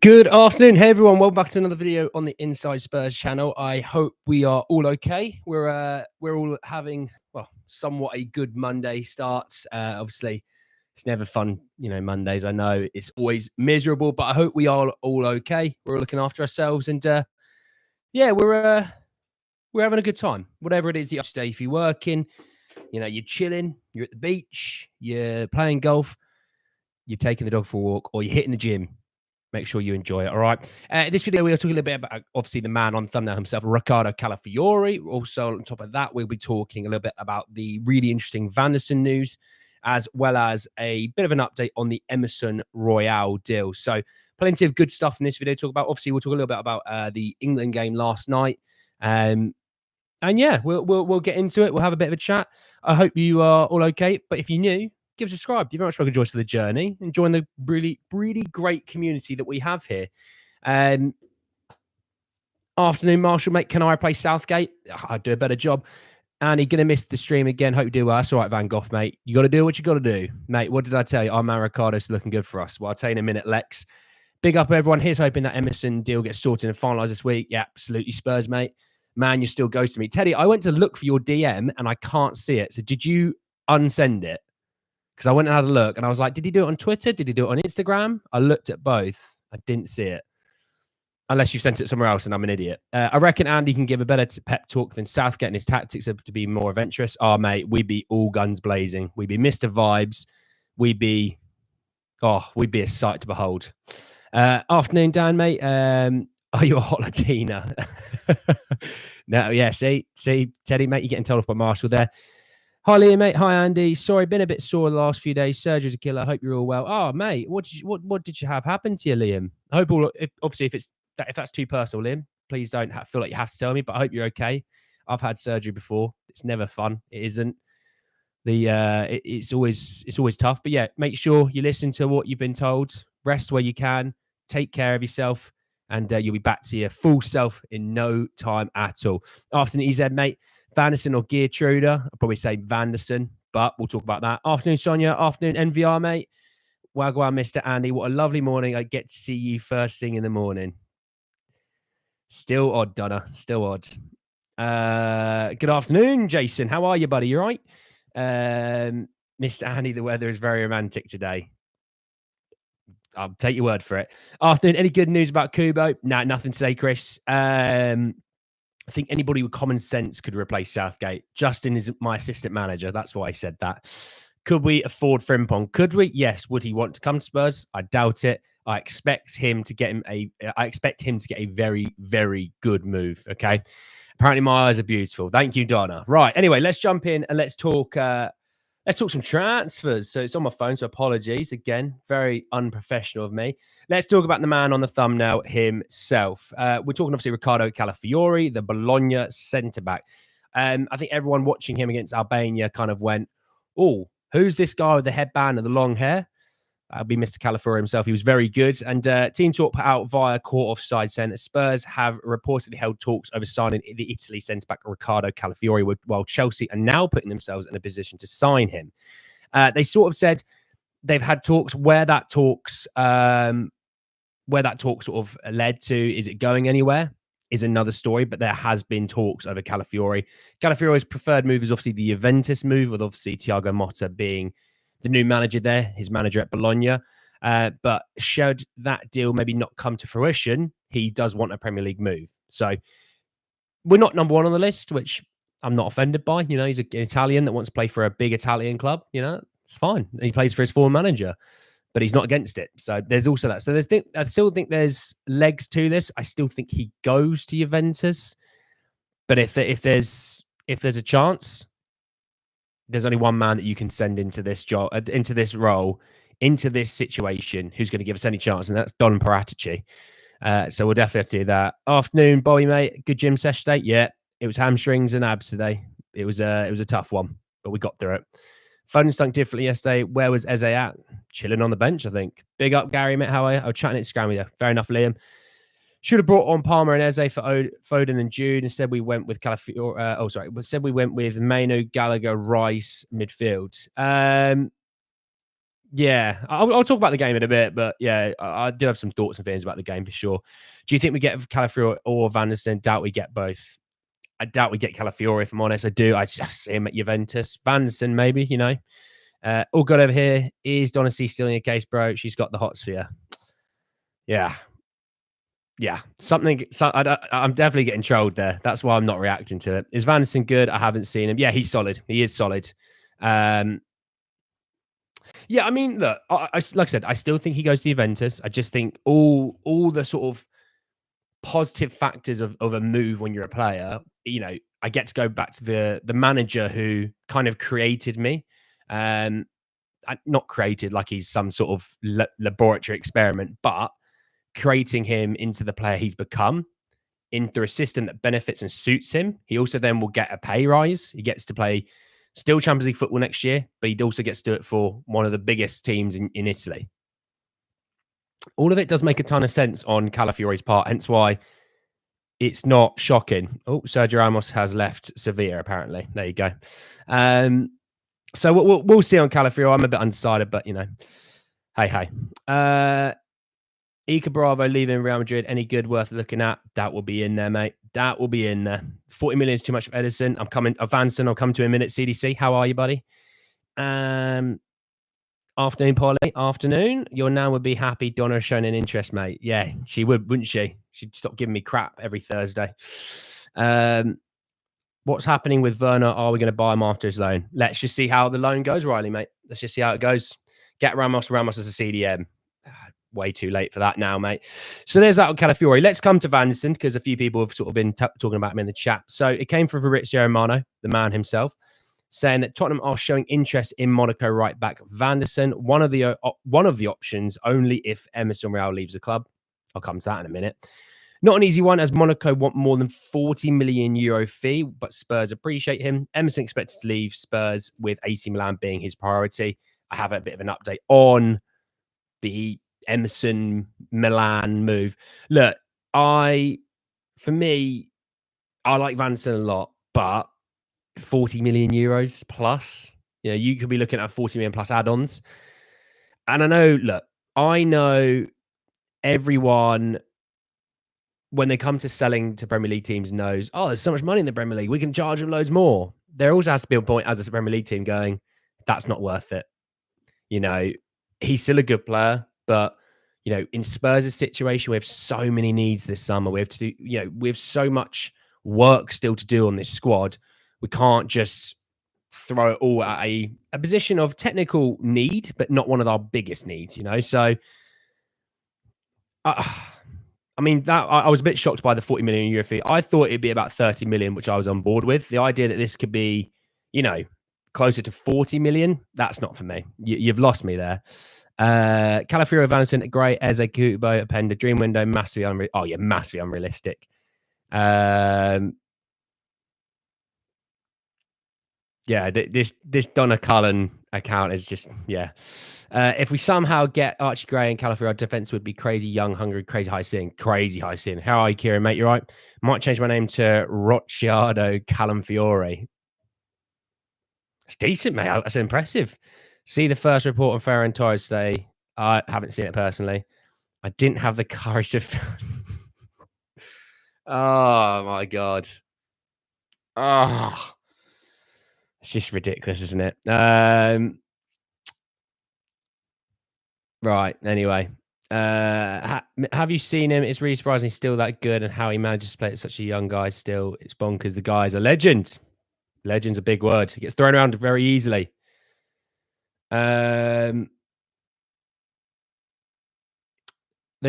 Good afternoon. Hey everyone, welcome back to another video on the Inside Spurs channel. I hope we are all okay. We're all having, well, somewhat a good Monday start. Obviously, it's never fun, Mondays. I know it's always miserable, but I hope we are all okay. We're all looking after ourselves, and yeah, we're having a good time. Whatever it is you're up to today, if you're working, you're chilling, you're at the beach, you're playing golf, you're taking the dog for a walk, or you're hitting the gym. Make sure you enjoy it, all right? This video, we are talking a little bit about, obviously, the man on the thumbnail himself, Riccardo Calafiori. Also, on top of that, we'll be talking a little bit about the really interesting Vanderson news, as well as a bit of an update on the Emerson Royale deal. So, plenty of good stuff in this video to talk about. Obviously, we'll talk a little bit about the England game last night. And yeah, we'll get into it. We'll have a bit of a chat. I hope you are all okay. But if you're new, give us a subscribe. You're very much welcome to join us for the journey and join the really, really great community that we have here. Afternoon, Marshall, mate. Can I replace Southgate? I'd do a better job. Andy, going to miss the stream again. Hope you do well. That's all right, Van Gogh, mate. You got to do what you got to do. Mate, what did I tell you? Our man Ricardo's looking good for us. Well, I'll tell you in a minute, Lex. Big up, everyone. Here's hoping that Emerson deal gets sorted and finalised this week. Yeah, absolutely. Spurs, mate. Man, you're still ghosting me. Teddy, I went to look for your DM and I can't see it. So did you unsend it? Because I went and had a look and I was like, did he do it on Twitter? Did he do it on Instagram? I looked at both. I didn't see it. Unless you sent it somewhere else and I'm an idiot. I reckon Andy can give a better pep talk than Southgate, and his tactics are to be more adventurous. Oh, mate, we'd be all guns blazing. We'd be Mr. Vibes. We'd be a sight to behold. Afternoon, Dan, mate. Are you a hot Latina? No, yeah, see, Teddy, mate, you're getting told off by Marshall there. Hi, Liam, mate. Hi, Andy. Sorry, been a bit sore the last few days. Surgery's a killer. I hope you're all well. Oh, mate, what did you have happen to you, Liam? I hope if that's too personal, Liam, please don't feel like you have to tell me. But I hope you're okay. I've had surgery before. It's never fun. It isn't. It's always tough. But yeah, make sure you listen to what you've been told. Rest where you can. Take care of yourself, and you'll be back to your full self in no time at all. Afternoon, EZ, mate. Vanderson or Geertruder? I'll probably say Vanderson, but we'll talk about that. Afternoon, Sonia. Afternoon, NVR, mate. Wagwan, Mr. Andy. What a lovely morning. I get to see you first thing in the morning. Still odd, Donna. Still odd. Good afternoon, Jason. How are you, buddy? You right? Mr. Andy, the weather is very romantic today. I'll take your word for it. Afternoon. Any good news about Kubo? Nah, nothing to say, Chris. I think anybody with common sense could replace Southgate. Justin is my assistant manager. That's why I said that. Could we afford Frimpong? Could we? Yes. Would he want to come to Spurs? I doubt it. I expect him to get a very, very good move. Okay. Apparently my eyes are beautiful. Thank you, Donna. Right. Anyway, let's jump in and let's talk some transfers. So it's on my phone, so apologies. Again, very unprofessional of me. Let's talk about the man on the thumbnail himself. We're talking, obviously, Riccardo Calafiori, the Bologna centre-back. I think everyone watching him against Albania kind of went, oh, who's this guy with the headband and the long hair? That'll be Mr. Calafiori himself. He was very good. And Team Talk put out via court offside saying that Spurs have reportedly held talks over signing the Italy centre-back Riccardo Calafiori, while Chelsea are now putting themselves in a position to sign him. They sort of said they've had talks. Where that talk sort of led to, is it going anywhere, is another story. But there has been talks over Calafiori. Calafiori's preferred move is obviously the Juventus move, with obviously Thiago Motta being the new manager there, his manager at Bologna. But should that deal maybe not come to fruition, he does want a Premier League move. So we're not number one on the list, which I'm not offended by. He's an Italian that wants to play for a big Italian club. It's fine. He plays for his former manager, but he's not against it. So there's also that. So I still think there's legs to this. I still think he goes to Juventus. But if there's a chance, there's only one man that you can send into this job, into this role, into this situation, who's going to give us any chance, and that's Don Paratici. So we'll definitely have to do that. Afternoon, Bobby, mate. Good gym session today. Yeah, it was hamstrings and abs today. It was a tough one, but we got through it. Phone stunk differently yesterday. Where was Eze at? Chilling on the bench, I think. Big up, Gary, mate. How are you? I was chatting Instagram with you. Fair enough, Liam. Should have brought on Palmer and Eze for Foden and Jude. Instead, we went with Calafiori. Instead, we went with Mainu, Gallagher, Rice, midfield. Yeah, I'll talk about the game in a bit, but yeah, I do have some thoughts and feelings about the game for sure. Do you think we get Calafiori or Vanderson? Doubt we get both. I doubt we get Calafiori, if I'm honest. I do. I just see him at Juventus. Vanderson, maybe, you know. All good over here. Is Donacy still in your case, bro? She's got the hots for you. Yeah. Yeah. Something. I'm definitely getting trolled there. That's why I'm not reacting to it. Is Vanderson good? I haven't seen him. Yeah, he's solid. He is solid. Yeah, I mean, look, like I said, I still think he goes to Juventus. I just think all the sort of positive factors of a move when you're a player, you know, I get to go back to the manager who kind of created me. Um, not created like he's some sort of laboratory experiment, but creating him into the player he's become, into a system that benefits and suits him. He also then will get a pay rise. He gets to play still Champions League football next year, but he also gets to do it for one of the biggest teams in Italy. All of it does make a ton of sense on Calafiori's part, hence why it's not shocking. Oh, Sergio Ramos has left Sevilla, apparently. There you go. So we'll see on Calafiori. I'm a bit undecided, but, you know, hey. Ica Bravo leaving Real Madrid. Any good worth looking at? That will be in there, mate. That will be in there. 40 million is too much for Edison. I'm coming. Vanson, I'll come to him in a minute. CDC, how are you, buddy? Afternoon, Polly. Afternoon. Your nan would be happy Donna showing an interest, mate. Yeah, she would, wouldn't she? She'd stop giving me crap every Thursday. What's happening with Werner? Are we going to buy him after his loan? Let's just see how the loan goes, Riley, mate. Let's just see how it goes. Get Ramos as a CDM. Way too late for that now, mate. So there's that on Calafiori. Let's come to Vanderson because a few people have sort of been talking about him in the chat. So it came from Fabrizio Romano, the man himself, saying that Tottenham are showing interest in Monaco right back Vanderson. One of the options only if Emerson Royale leaves the club. I'll come to that in a minute. Not an easy one as Monaco want more than 40 million euro fee, but Spurs appreciate him. Emerson expected to leave Spurs with AC Milan being his priority. I have a bit of an update on the Emerson Milan move. Look, for me, I like Vanderson a lot, but 40 million euros plus, you know, you could be looking at 40 million plus add-ons. And I know everyone, when they come to selling to Premier League teams, knows, oh, there's so much money in the Premier League, we can charge them loads more. There also has to be a point as a Premier League team going, that's not worth it. You know, he's still a good player, but you know, in Spurs' situation, we have so many needs this summer. We have to do, you know, we have so much work still to do on this squad. We can't just throw it all at a position of technical need, but not one of our biggest needs, you know? So, I mean, that I was a bit shocked by the 40 million euro fee. I thought it'd be about 30 million, which I was on board with. The idea that this could be, you know, closer to 40 million, that's not for me. You've lost me there. Calafiori, Vanderson, great. Eze, Kubo, Appenda, Dream Window, massively unrealistic. Yeah, this Donna Cullen account is just, yeah. If we somehow get Archie Gray and Calafiori, our defense would be crazy young, hungry, crazy high ceiling. How are you, Kieran, mate? You right? Might change my name to Rocciardo Calafiori. It's decent, mate. That's impressive. See the first report on Ferran Torres today. I haven't seen it personally. I didn't have the courage to. Oh my god. Oh, it's just ridiculous, isn't it? Right. Anyway, have you seen him? It's really surprising he's still that good, and how he manages to play at such a young guy. Still, it's bonkers. The guy's a legend. Legend's a big word. He gets thrown around very easily. They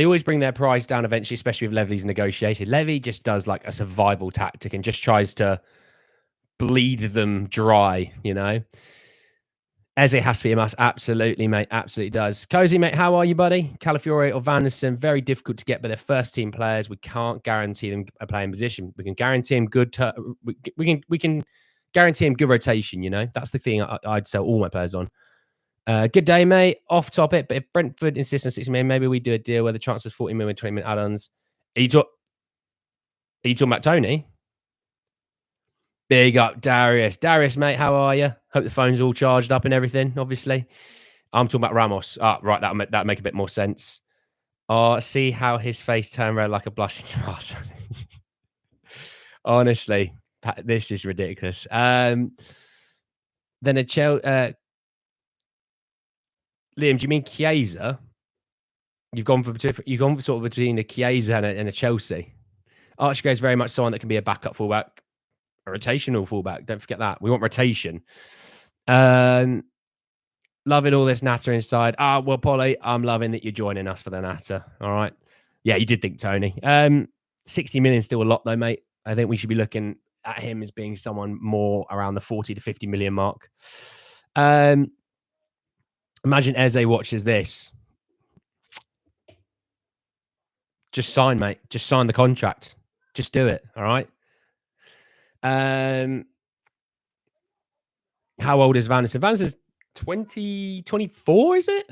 always bring their price down eventually, especially with Levy's negotiated. Levy just does like a survival tactic and just tries to bleed them dry, you know? Eze has to be a must. Absolutely, mate. Absolutely does. Cozy, mate, how are you, buddy? Calafiori or Vanderson, very difficult to get, but they're first team players. We can't guarantee them a playing position. We can guarantee them good. We can guarantee them good rotation. You know, that's the thing I'd sell all my players on. Good day, mate. Off topic, but if Brentford insists on 60 million, maybe we do a deal where the transfer's 40 million, 20 million add-ons. Are you talking about Tony? Big up, Darius. Darius, mate, how are you? Hope the phone's all charged up and everything, obviously. I'm talking about Ramos. Ah, right. That'll make a bit more sense. Oh, see how his face turned red like a blushing tomato. Honestly, this is ridiculous. Then Liam, do you mean Chiesa? You've gone for sort of between a Chiesa and a Chelsea. Archie is very much someone that can be a backup fullback, a rotational fullback. Don't forget that. We want rotation. Loving all this natter inside. Well, Polly, I'm loving that you're joining us for the natter. All right. Yeah, you did think Tony. 60 million is still a lot though, mate. I think we should be looking at him as being someone more around the 40 to 50 million mark. Imagine Eze watches this. Just sign, mate. Just sign the contract. Just do it. All right. How old is Vanderson? Vanderson's 24, is it?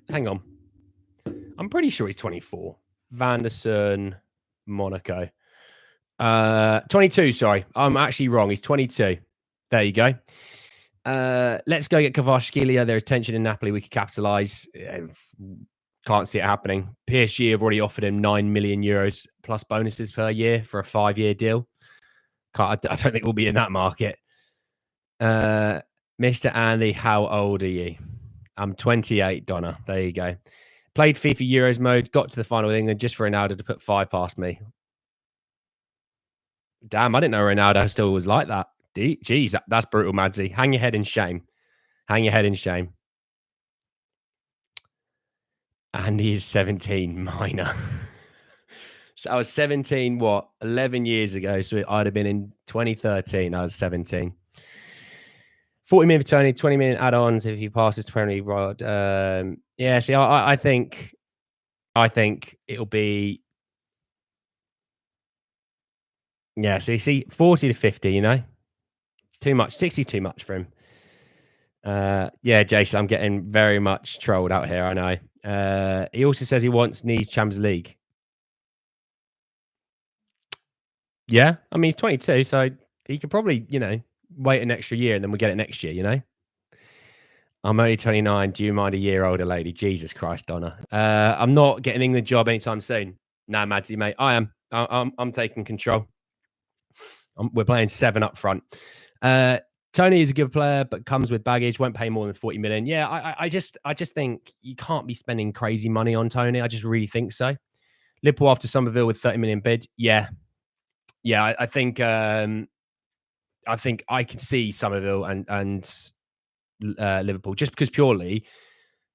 Hang on. I'm pretty sure he's 24. Vanderson, Monaco. 22, sorry. I'm actually wrong. He's 22. There you go. Let's go get Kvaratskhelia. There's tension in Napoli. We could capitalise. Can't see it happening. PSG have already offered him 9 million euros plus bonuses per year for a 5-year deal. I don't think we'll be in that market. Mr. Andy, how old are you? I'm 28, Donna. There you go. Played FIFA Euros mode, got to the final with England just for Ronaldo to put 5 past me. Damn, I didn't know Ronaldo still was like that. Jeez, that's brutal, Madsy. Hang your head in shame. Hang your head in shame. And he is 17, minor. So I was 17, 11 years ago. So I'd have been in 2013. I was 17. 40 million for Tony, 20 million add-ons if he passes 20 rod. Yeah, see, I think it'll be. Yeah, see, 40 to 50, you know? Too much. 60 is too much for him. Yeah, Jason, I'm getting very much trolled out here, I know. He also says he needs Champions League. Yeah, I mean, he's 22, so he could probably, wait an extra year and then we'll get it next year, you know? I'm only 29. Do you mind a year older lady? Jesus Christ, Donna. I'm not getting England job anytime soon. No, Madsy, mate. I am. I'm taking control. We're playing 7 up front. Tony is a good player, but comes with baggage. Won't pay more than 40 million. Yeah, I just think you can't be spending crazy money on Tony. I just really think so. Liverpool after Somerville with 30 million bid. Yeah. I think I could see Somerville and Liverpool just because purely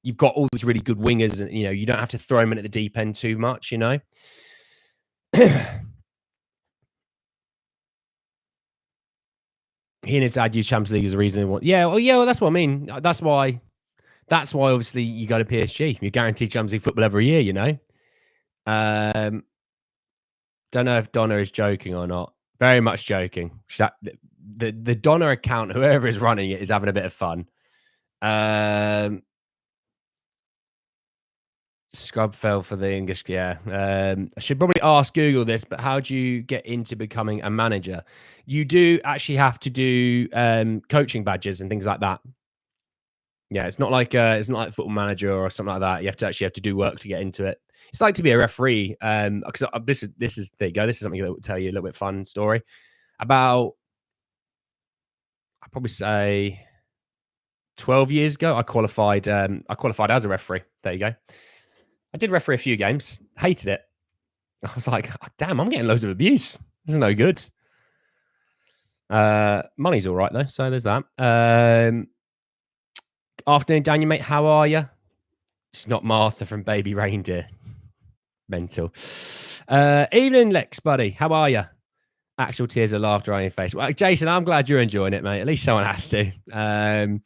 you've got all these really good wingers, and you don't have to throw them in at the deep end too much. He and his dad use Champions League as a reason. Well, that's what I mean. That's why obviously you go to PSG. You're guaranteed Champions League football every year. Don't know if Donna is joking or not. Very much joking. The Donna account, whoever is running it, is having a bit of fun. Scrub fell for the English. Yeah. I should probably ask Google this, but how do you get into becoming a manager? You do actually have to do coaching badges and things like that. Yeah, it's not like Football Manager or something like that. You have to do work to get into it. It's like to be a referee. Because this is there you go. This is something that will tell you a little bit fun story about. I'd probably say 12 years ago, I qualified as a referee. There you go. I did referee a few games. Hated it. I was like, oh, damn, I'm getting loads of abuse. This is no good. Money's all right though, so there's that. Afternoon, Daniel, mate. How are you? It's not Martha from Baby Reindeer. Mental. Evening, Lex, buddy. How are you? Actual tears of laughter on your face. Well, Jason, I'm glad you're enjoying it, mate. At least someone has to.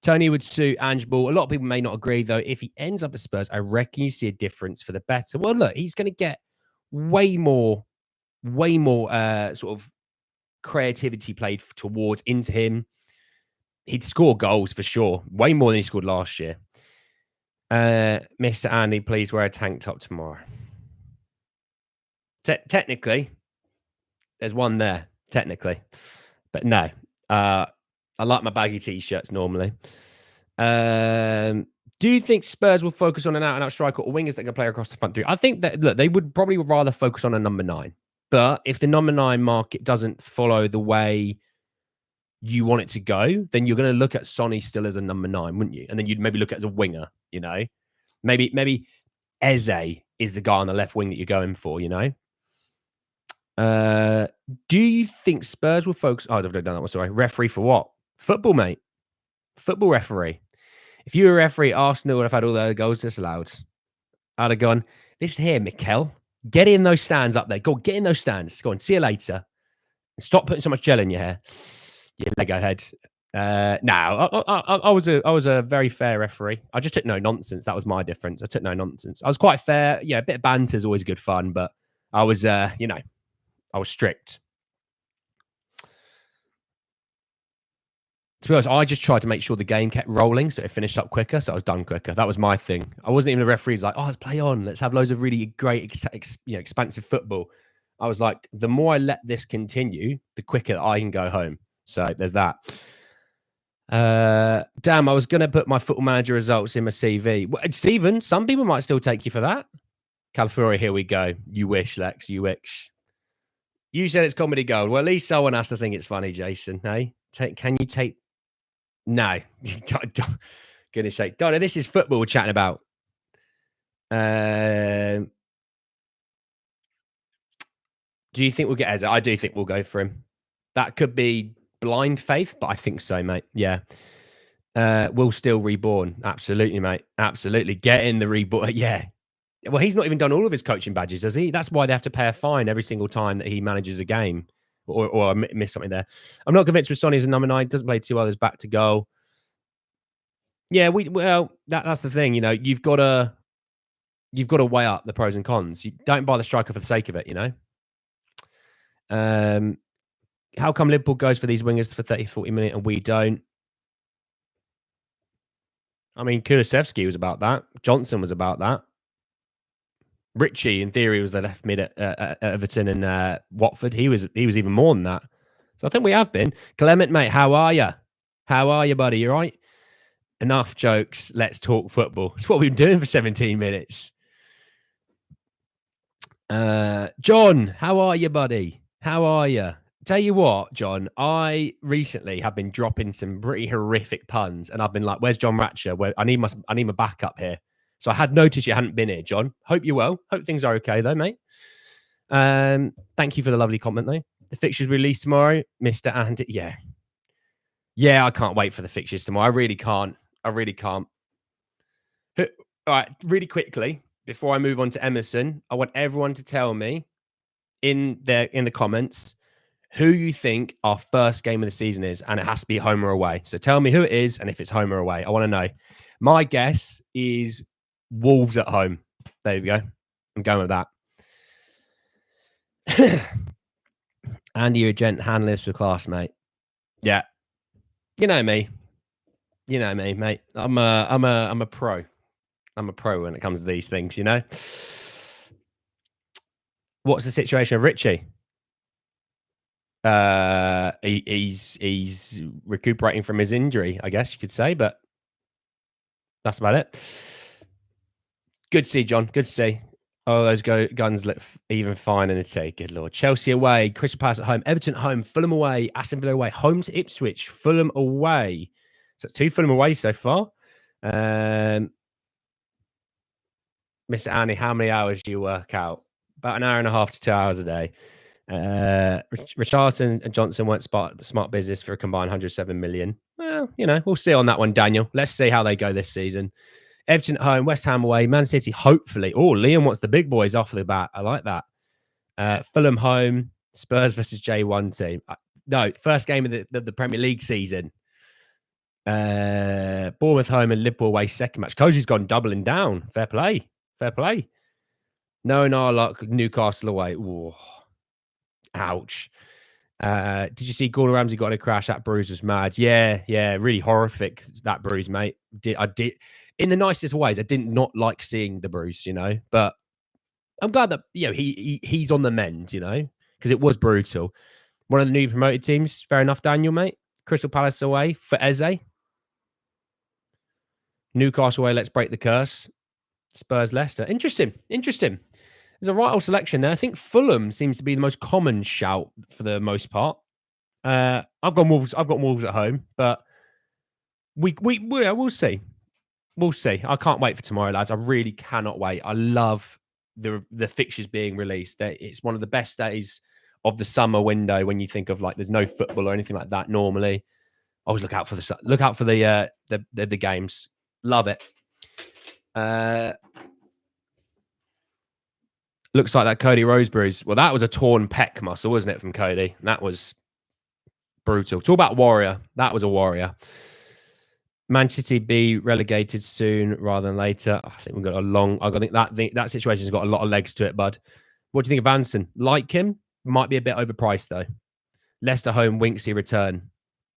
Tony would suit Ange Ball. A lot of people may not agree, though. If he ends up at Spurs, I reckon you see a difference for the better. Well, look, he's going to get way more sort of creativity played towards into him. He'd score goals for sure. Way more than he scored last year. Mr. Andy, please wear a tank top tomorrow. Technically, there's one there. Technically. But no. I like my baggy t-shirts normally. Do you think Spurs will focus on an out-and-out striker or wingers that can play across the front three? I think that, look, they would probably rather focus on a number 9. But if the number 9 market doesn't follow the way you want it to go, then you're going to look at Sonny still as a number 9, wouldn't you? And then you'd maybe look at it as a winger, you know? Maybe Eze is the guy on the left wing that you're going for, you know? Do you think Spurs will focus... Oh, I've done that one, sorry. Referee for what? Football, mate. Football referee. If you were a referee, Arsenal would have had all their goals disallowed. I'd have gone, listen here, Mikel. Get in those stands up there. Go on, get in those stands. Go on, see you later. Stop putting so much gel in your hair. You Lego head. I was a very fair referee. I just took no nonsense. That was my difference. I took no nonsense. I was quite fair. Yeah, a bit of banter is always good fun, but I was, I was strict. To be honest, I just tried to make sure the game kept rolling so it finished up quicker, so I was done quicker. That was my thing. I wasn't even a referee who's like, oh, let's play on. Let's have loads of really great, expansive football. I was like, the more I let this continue, the quicker that I can go home. So there's that. Damn, I was going to put my Football Manager results in my CV. Well, Stephen, some people might still take you for that. Calafiori, here we go. You wish, Lex, you wish. You said it's comedy gold. Well, at least someone has to think it's funny, Jason. Hey, can you take... No. Goodness sake. Donna, this is football we're chatting about. Do you think we'll get Eze? I do think we'll go for him. That could be blind faith, but I think so, mate. Yeah. We'll still reborn. Absolutely, mate. Absolutely. Get in the reborn. Yeah. Well, he's not even done all of his coaching badges, has he? That's why they have to pay a fine every single time that he manages a game. Or I missed something there. I'm not convinced with Sonny as a number 9. Doesn't play 2 others back to goal. Yeah, that's the thing. You know, you've got to weigh up the pros and cons. You don't buy the striker for the sake of it. You know. How come Liverpool goes for these wingers for 30, 40 minutes and we don't? I mean, Kulusevski was about that. Johnson was about that. Richie, in theory, was the left mid at Everton and Watford. He was even more than that. So I think we have been. Clement, mate, how are you? How are you, buddy? You right? Enough jokes. Let's talk football. It's what we've been doing for 17 minutes. John, how are you, buddy? How are you? Tell you what, John, I recently have been dropping some pretty horrific puns, and I've been like, "Where's John Ratcher? Where I need my backup here." So I had noticed you hadn't been here, John. Hope you're well. Hope things are okay, though, mate. Thank you for the lovely comment, though. The fixtures released tomorrow, Mr. Andy. Yeah, I can't wait for the fixtures tomorrow. I really can't. All right, really quickly before I move on to Emerson, I want everyone to tell me in the comments who you think our first game of the season is, and it has to be home or away. So tell me who it is and if it's home or away. I want to know. My guess is Wolves at home. There we go. I'm going with that. Andy, you're a gent. Handle this with class, mate. Yeah. You know me, mate. I'm a pro. I'm a pro when it comes to these things, you know. What's the situation of Richie? He's recuperating from his injury, I guess you could say, but that's about it. Good to see, John. Good to see. Oh, those guns look even fine in the tea. Good Lord. Chelsea away, Crystal Palace at home, Everton at home, Fulham away, Aston Villa away, home to Ipswich, Fulham away. So it's 2 Fulham away so far. Mr. Annie, how many hours do you work out? About an hour and a half to 2 hours a day. Richarlison and Johnson weren't smart business for a combined 107 million. Well, you know, we'll see on that one, Daniel. Let's see how they go this season. Everton at home, West Ham away, Man City, hopefully. Oh, Liam wants the big boys off the bat. I like that. Fulham home, Spurs versus J1 team. No, first game of the Premier League season. Bournemouth home and Liverpool away, second match. Koji's gone doubling down. Fair play. No, Newcastle away. Ooh. Ouch. Did you see Gordon Ramsay got in a crash? That bruise was mad. Yeah, really horrific, that bruise, mate. I did in the nicest ways. I did not like seeing the bruise, you know, but I'm glad that, you know, he's on the mend, you know, because it was brutal. One of the new promoted teams, fair enough, Daniel, mate. Crystal Palace away for Eze. Newcastle away, let's break the curse. Spurs, Leicester. Interesting. There's a right old selection there. I think Fulham seems to be the most common shout for the most part. I've got Wolves at home, but we'll see. We'll see. I can't wait for tomorrow, lads. I really cannot wait. I love the fixtures being released. It's one of the best days of the summer window when you think of like there's no football or anything like that normally. Always look out for the games. Love it. Looks like that Cody Roseberry's. Well, that was a torn pec muscle, wasn't it, from Cody? That was brutal. Talk about warrior. That was a warrior. Manchester City be relegated soon rather than later. I think we've got a long. I think that situation's got a lot of legs to it, bud. What do you think of Vanderson? Like him? Might be a bit overpriced though. Leicester home, Winksy return.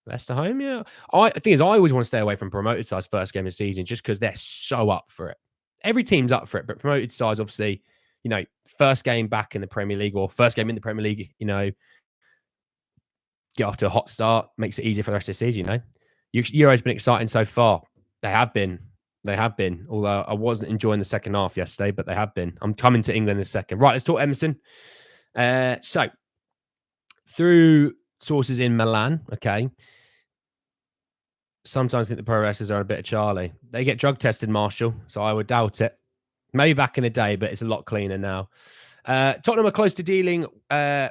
Leicester home, yeah. The thing is, I always want to stay away from promoted sides first game of the season just because they're so up for it. Every team's up for it, but promoted sides, obviously, first game back in the Premier League or first game in the Premier League, get off to a hot start, makes it easier for the rest of the season, Euro's been exciting so far. They have been. Although I wasn't enjoying the second half yesterday, but they have been. I'm coming to England in a second. Right, let's talk Emerson. So, through sources in Milan, okay, sometimes I think the pro wrestlers are a bit of Charlie. They get drug tested, Marshall, so I would doubt it. Maybe back in the day, but it's a lot cleaner now. Tottenham are close to dealing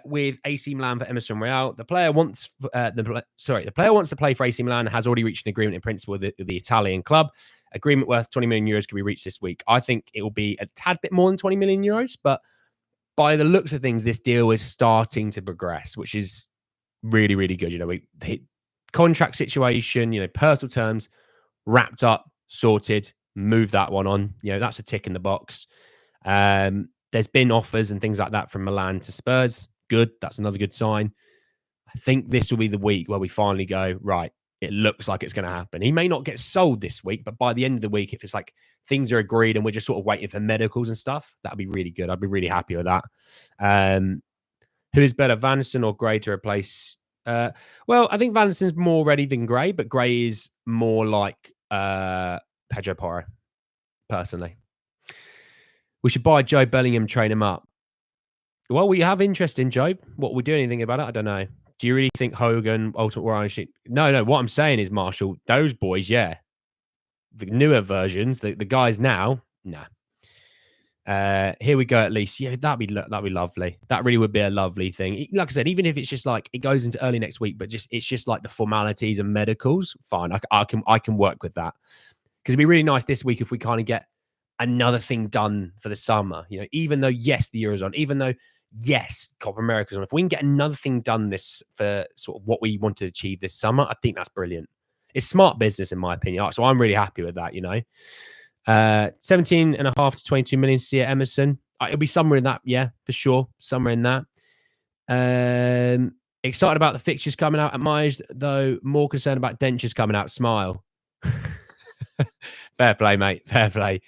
with AC Milan for Emerson Royale. The player wants to play for AC Milan and has already reached an agreement in principle with the Italian club. Agreement worth 20 million euros could be reached this week. I think it will be a tad bit more than 20 million euros, but by the looks of things, this deal is starting to progress, which is really, really good. The contract situation, personal terms wrapped up, sorted, move that one on. That's a tick in the box. There's been offers and things like that from Milan to Spurs. Good. That's another good sign. I think this will be the week where we finally go, right, it looks like it's going to happen. He may not get sold this week, but by the end of the week, if it's like things are agreed and we're just sort of waiting for medicals and stuff, that'd be really good. I'd be really happy with that. Who is better, Vanderson or Gray to replace? Well, I think Vanderson's more ready than Gray, but Gray is more like Pedro Porro, personally. We should buy Joe Bellingham, train him up. Well, we have interest in Joe. What we do anything about it? I don't know. Do you really think Hogan, Ultimate Warrior shit? No. What I'm saying is, Marshall, those boys, yeah. The newer versions, the guys now, nah. Here we go. At least, yeah, that'd be lovely. That really would be a lovely thing. Like I said, even if it's just like it goes into early next week, but it's just like the formalities and medicals. Fine, I can work with that because it'd be really nice this week if we kind of get another thing done for the summer. Even though yes, the Euro's on, even though yes, Copa America's on. If we can get another thing done this for sort of what we want to achieve this summer, I think that's brilliant. It's smart business in my opinion. So I'm really happy with that. 17.5 to 22 million to see at Emerson. It'll be somewhere in that, yeah, for sure. Somewhere in that. Excited about the fixtures coming out at Myers, though more concerned about dentures coming out. Smile. Fair play, mate. Fair play.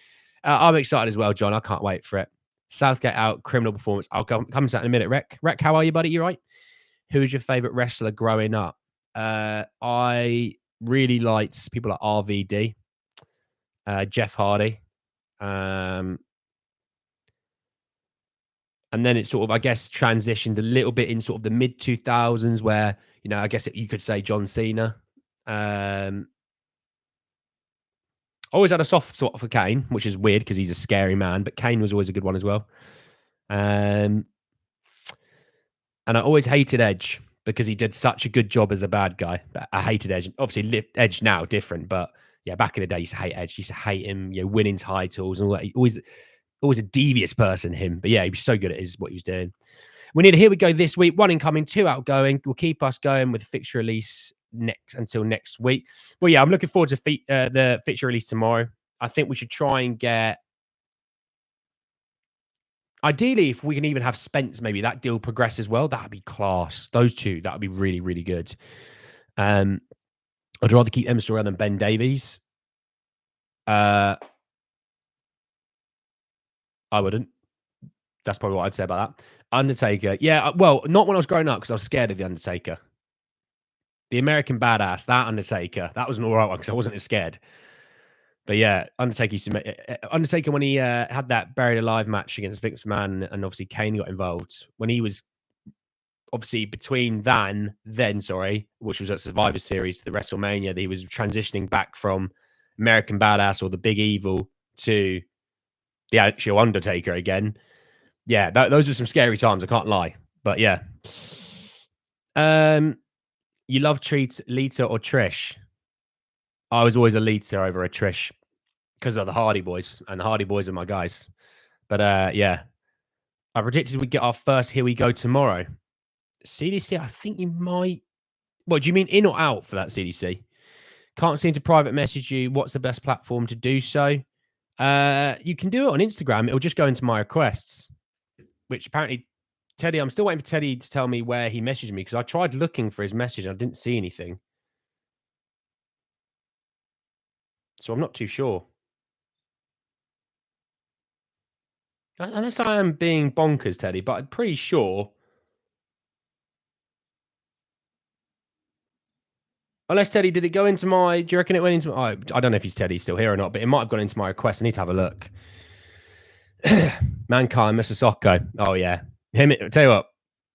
I'm excited as well, John. I can't wait for it. Southgate out, criminal performance. I'll come to that in a minute. Rec, how are you, buddy? You right? Who's your favourite wrestler growing up? I really liked people like RVD. Jeff Hardy. And then it sort of, I guess, transitioned a little bit in sort of the mid 2000s where, I guess you could say John Cena. Always had a soft spot for Kane, which is weird because he's a scary man, but Kane was always a good one as well. And I always hated Edge because he did such a good job as a bad guy. I hated Edge. Obviously, Edge now different, but yeah, back in the day, I used to hate Edge. I used to hate him, winning titles and all that. Always a devious person, him. But yeah, he was so good at what he was doing. Here we go this week. 1 incoming, 2 outgoing. We'll keep us going with fixture release until next week. Well, yeah, I'm looking forward to the fixture release tomorrow. I think we should try and get... Ideally, if we can even have Spence, maybe that deal progress as well, that'd be class. Those two, that'd be really, really good. I'd rather keep Emerson Royale than Ben Davies. I wouldn't. That's probably what I'd say about that. Undertaker. Yeah, well, not when I was growing up because I was scared of The Undertaker. The American Badass, that Undertaker. That was an all right one because I wasn't as scared. But yeah, Undertaker when he had that buried alive match against Vince McMahon, and obviously Kane got involved when he was obviously between then, which was at Survivor Series to the WrestleMania, that he was transitioning back from American Badass or the Big Evil to the actual Undertaker again. Yeah, those are some scary times. I can't lie, but yeah. You love treats Lita or Trish? I was always a Lita over a Trish because of the Hardy Boys, and the Hardy Boys are my guys. But yeah, I predicted we'd get our first Here We Go tomorrow. CDC, I think you might. What do you mean, in or out for that CDC? Can't seem to private message you. What's the best platform to do so? You can do it on Instagram. It'll just go into my requests, which apparently Teddy, I'm still waiting for Teddy to tell me where he messaged me because I tried looking for his message and I didn't see anything. So I'm not too sure. Unless I am being bonkers, Teddy, but I'm pretty sure. Unless Teddy, did it go into my? Do you reckon it went into? I don't know if he's Teddy's still here or not, but it might have gone into my request. I need to have a look. Mankind, Mr. Socko. Oh yeah, him. Tell you what,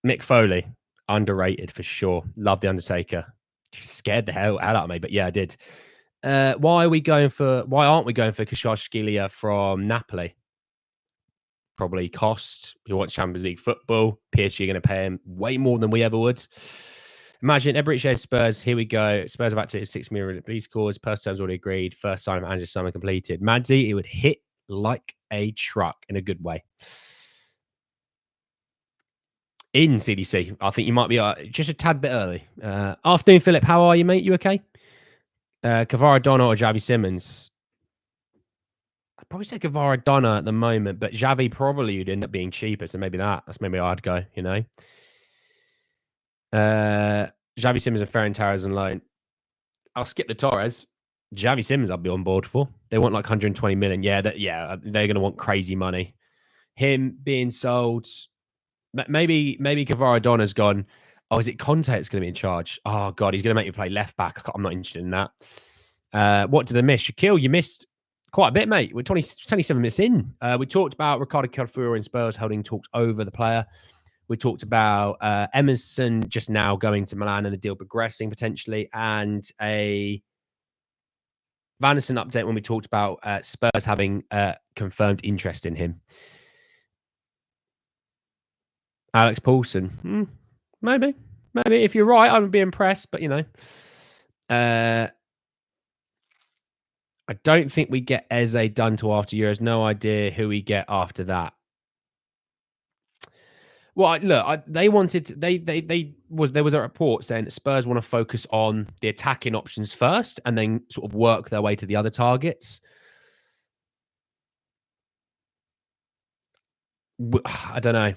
Mick Foley, underrated for sure. Love the Undertaker. Scared the hell out of me, but yeah, I did. Why aren't we going for Kashashkilia from Napoli? Probably cost. He wants Champions League football. PSG are going to pay him way more than we ever would. Imagine every shared Spurs. Here we go. Spurs have activated 6 million B scores. Purse terms already agreed. First sign of Ange's summer completed. Madsy, it would hit like a truck in a good way. In CDC, I think you might be just a tad bit early. Afternoon, Philip. How are you, mate? You okay? Kvaradona or Javi Simmons? I'd probably say Kvaradona at the moment, but Javi probably would end up being cheaper. So maybe that's maybe I'd go, you know. Javi Simmons and Ferran Torres and loan. I'll skip the Torres. Javi Simmons, I'll be on board for. They want like 120 million. Yeah, they're going to want crazy money. Him being sold, maybe Kvaradona's gone. Oh, is it Conte that's going to be in charge? Oh God, he's going to make me play left back. I'm not interested in that. What did I miss? Shaquille, you missed quite a bit, mate. We're 27 minutes in. We talked about Ricardo Calafiori and Spurs holding talks over the player. We talked about Emerson just now going to Milan and the deal progressing potentially, and a Vanderson update when we talked about Spurs having confirmed interest in him. Alex Paulson, maybe if you're right, I would be impressed. But you know, I don't think we get Eze done till after Euros. No idea who we get after that. Well, look, there was a report saying that Spurs want to focus on the attacking options first and then sort of work their way to the other targets. I don't know.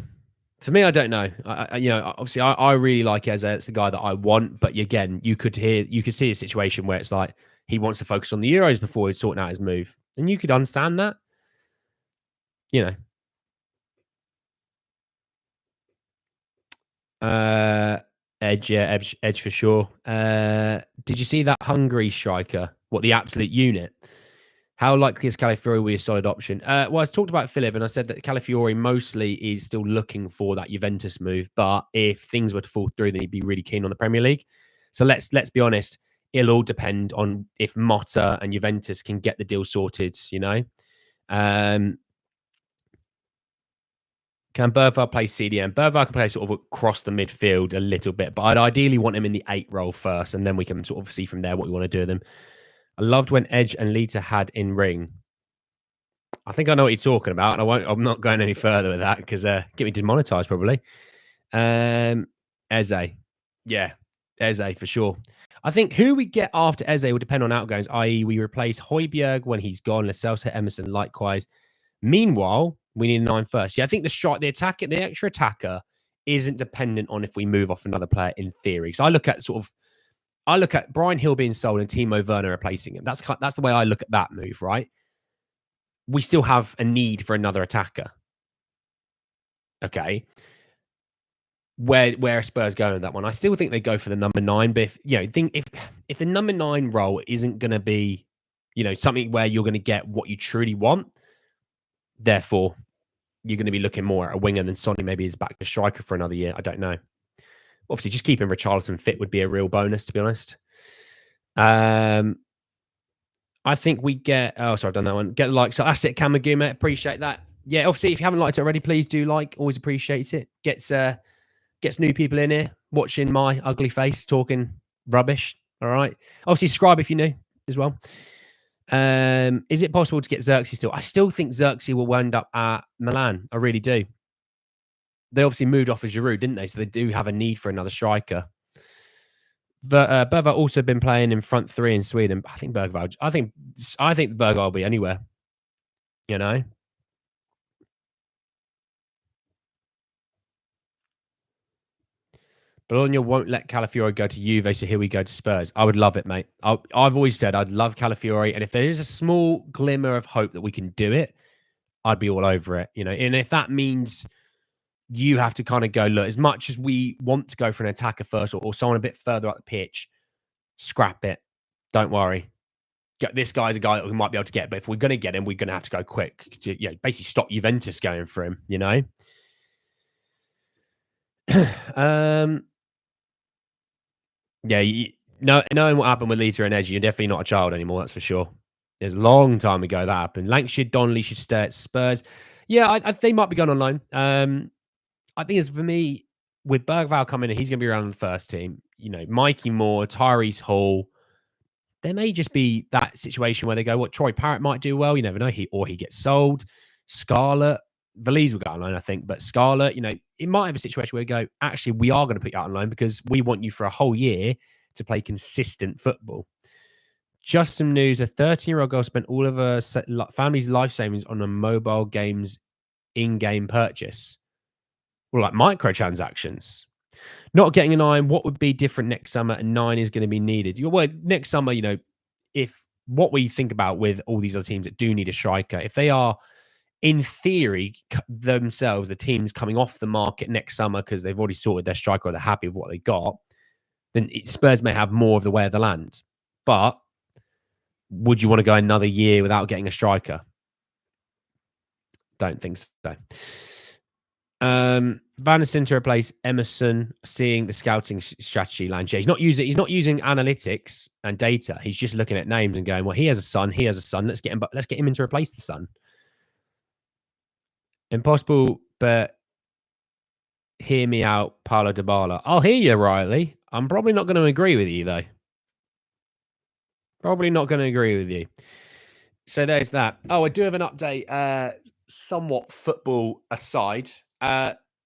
For me, I don't know. Obviously, I really like Eze. It's the guy that I want. But again, you could see a situation where it's like he wants to focus on the Euros before he's sorting out his move, and you could understand that. You know. Edge for sure. Did you see that Hungary striker? What, the absolute unit? How likely is Calafiori will be a solid option? Well, I talked about Philip, and I said that Calafiori mostly is still looking for that Juventus move. But if things were to fall through, then he'd be really keen on the Premier League. So let's be honest. It'll all depend on if Motta and Juventus can get the deal sorted. You know. Can Bergvall play CDM? Bergvall can play sort of across the midfield a little bit, but I'd ideally want him in the 8 role first, and then we can sort of see from there what we want to do with him. I loved when Edge and Lita had in ring. I think I know what you're talking about, and I'm not going any further with that because get me demonetized probably. Eze. Yeah, Eze for sure. I think who we get after Eze will depend on outgoings, i.e. we replace Højbjerg when he's gone, Lascelles, Emerson likewise. Meanwhile, we need a 9 first. Yeah, I think the extra attacker isn't dependent on if we move off another player in theory. So I look at Brian Hill being sold and Timo Werner replacing him. That's the way I look at that move, right? We still have a need for another attacker. Okay. Where are Spurs going with that one? I still think they go for the number 9, but if the number 9 role isn't going to be, something where you're going to get what you truly want. Therefore, you're going to be looking more at a winger than Sonny maybe is back to striker for another year. I don't know. Obviously, just keeping Richarlison fit would be a real bonus, to be honest. I think we get... Oh, sorry, I've done that one. Get the likes. So Asset Kamaguma, appreciate that. Yeah, obviously, if you haven't liked it already, please do like. Always appreciate it. Gets new people in here watching my ugly face talking rubbish. All right. Obviously, subscribe if you're new as well. Is it possible to get Xerxes still? I still think Xerxes will end up at Milan. I really do. They obviously moved off of Giroud, didn't they? So they do have a need for another striker. But Bergvall also been playing in front three in Sweden. I think Bergvall will be anywhere. Bologna won't let Calafiori go to Juve, so here we go to Spurs. I would love it, mate. I've always said I'd love Calafiori, and if there is a small glimmer of hope that we can do it, I'd be all over it. And if that means you have to kind of go, look, as much as we want to go for an attacker first or someone a bit further up the pitch, scrap it. Don't worry. This guy's a guy that we might be able to get, but if we're going to get him, we're going to have to go quick. Basically stop Juventus going for him, knowing what happened with Lita and Edgy, you're definitely not a child anymore, that's for sure. There's a long time ago that happened. Lancashire, Donnelly should stay at Spurs. Yeah, they might be going on loan. I think it's for me, with Bergvall coming in, he's going to be around the first team. Mikey Moore, Tyrese Hall. There may just be that situation where they go, Troy Parrott might do well. You never know. He gets sold. Scarlett. Valise will go on loan, I think. But Scarlett, it might have a situation where we go, actually, we are going to put you out on loan because we want you for a whole year to play consistent football. Just some news. A 13-year-old girl spent all of her family's life savings on a mobile games in-game purchase. Well, like microtransactions. Not getting an 9, what would be different next summer? And 9 is going to be needed. Well, next summer, if what we think about with all these other teams that do need a striker, if they are, in theory, themselves, the teams coming off the market next summer because they've already sorted their striker or they're happy with what they got, then Spurs may have more of the way of the land. But would you want to go another year without getting a striker? Don't think so. Vanderson to replace Emerson, seeing the scouting strategy land. He's not using analytics and data. He's just looking at names and going, well, he has a son. Let's get him in to replace the son. Impossible, but hear me out, Paulo Dybala. I'll hear you, Riley. I'm probably not going to agree with you, though. Probably not going to agree with you. So there's that. Oh, I do have an update. Somewhat football aside.